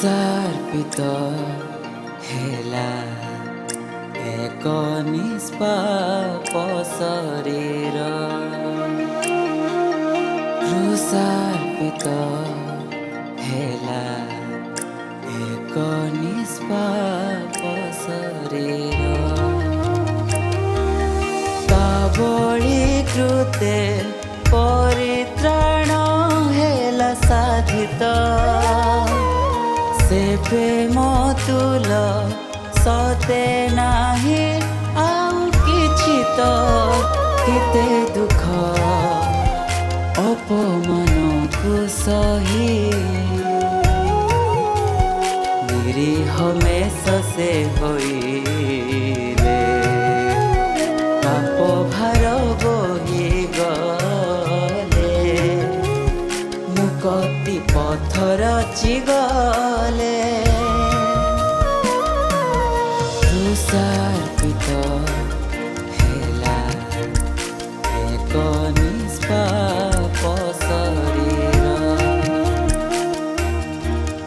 କ୍ରୁଶାର୍ପିତ ହେଲା ଏକ ନିଷ୍ପାପ ଶରୀର। କ୍ରୁଶାର୍ପିତ ହେଲା ଏକ ନିଷ୍ପାପ ଶରୀର। ତା ବଳି କୃତେ ପରିତ୍ରାଣ ହେଲା ସାଧିତ। ସେବେ ମତୁଲ ସତେ ନାହିଁ ଆଉ କିଛି ତ। କେତେ ଦୁଃଖ ଅପମାନକୁ ସହି ନିରୀହ ମେଷ ସେ ହୋଇଲେ। ପାପ ଭାର ବୋହି ଗଲେ ମୁକତି ପଥର ଚିଗଲେ। କ୍ରୁଶାର୍ପିତ ହେଲା ଏକ ନିଷ୍ପାପ ଶରୀର।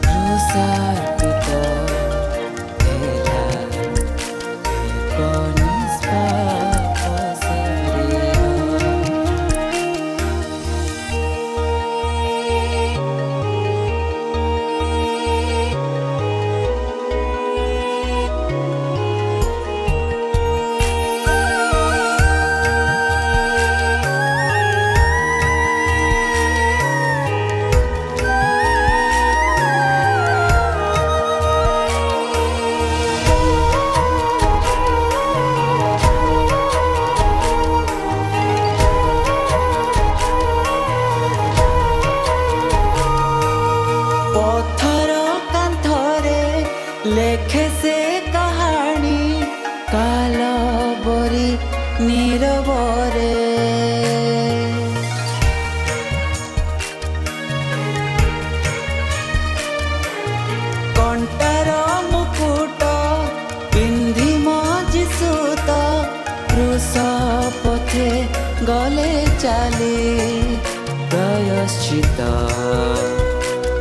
କ୍ରୁଶାର୍ପିତ ହେଲା ଏକ ନିଷ୍ପାପ ଶରୀର। ପଥର କାନ୍ଥରେ ଲେଖେ ସେ କାହାଣୀ କାଲବରୀ ନୀରବରେ। କଣ୍ଟାର ମୁକୁଟ ପିନ୍ଧି ଯୀଶୁ ତ କ୍ରୁଶ ପଥେ ଗଲେ ଚାଲି। ପ୍ରାୟଶ୍ଚିତ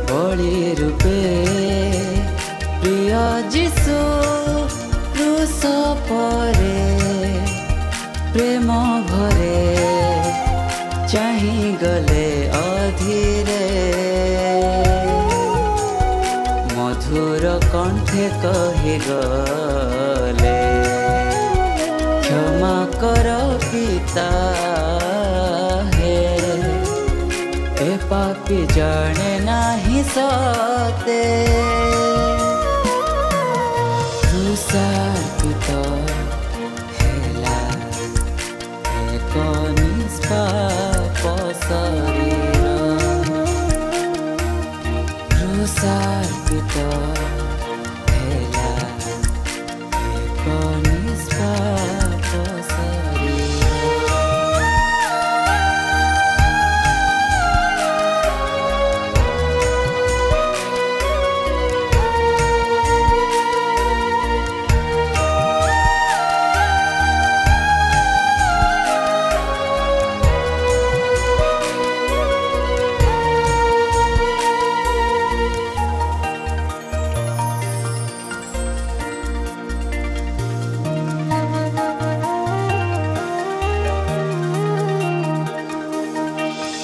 ବଳି ରୂପେ ପ୍ରିୟ ଯୀଶୁ କ୍ରୁଶ ପରେ ପ୍ରେମ ଭରେ ଚାହିଁ ଗଲେ ଅଧୀରେ। ମଧୁର କଣ୍ଠେ କହିଗଲେ କ୍ଷମା କର ପିତା ହେ। ଏ ପାପୀ ଜାଣେ ନାହିଁ ସତେ। କ୍ରୁଶାର୍ପିତ ହେଲା ଏକ ନିଷ୍ପାପ ଶରୀର। କ୍ରୁଶାର୍ପିତ ହେଲା ଏକ ନିଷ୍ପାପ ଶରୀର।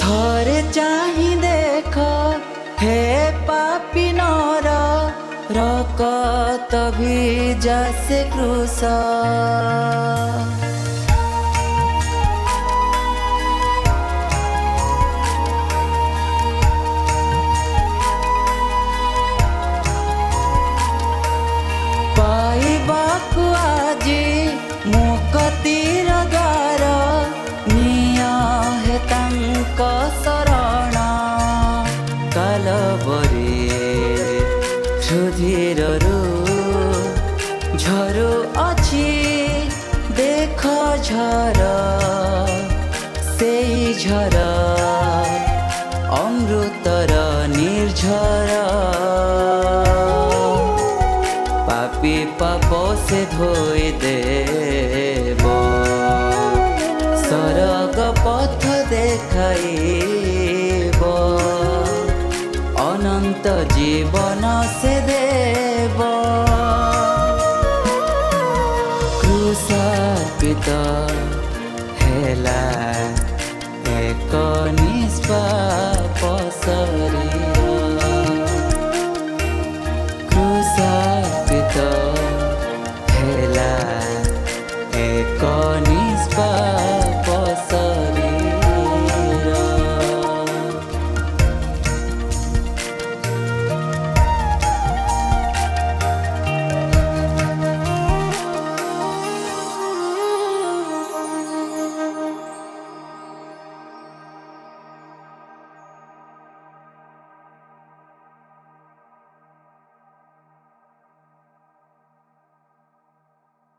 ଥରେ ଚାହିଁ ଦେଖ ହେ ପାପୀ ନର ରକ୍ତ ଭିଜା ସେ କ୍ରୁଶ। ପାଇବାକୁ ଆଜି ମୁକତିର ଦ୍ୱାର। ନିଅ ହେ ତାଙ୍କ ଶରଣ କାଲବରୀ ସୁଧୀରରୁ ଝରୁ ଅଛି ଦେଖ ଝର। ସେଇ ଝର ଅମୃତର ନିର୍ଝର। ପାପୀ ପାପ ସେ ଧୋଇ ଦେବ। ସରଗ ପଥ ଦେଖାଇବ। ଅନନ୍ତ ଜୀବନ ସେ ଦେବ। କ୍ରୁଶାର୍ପିତ ହେଲା ଏକ ନିଷ୍ପାପ ଶରୀର।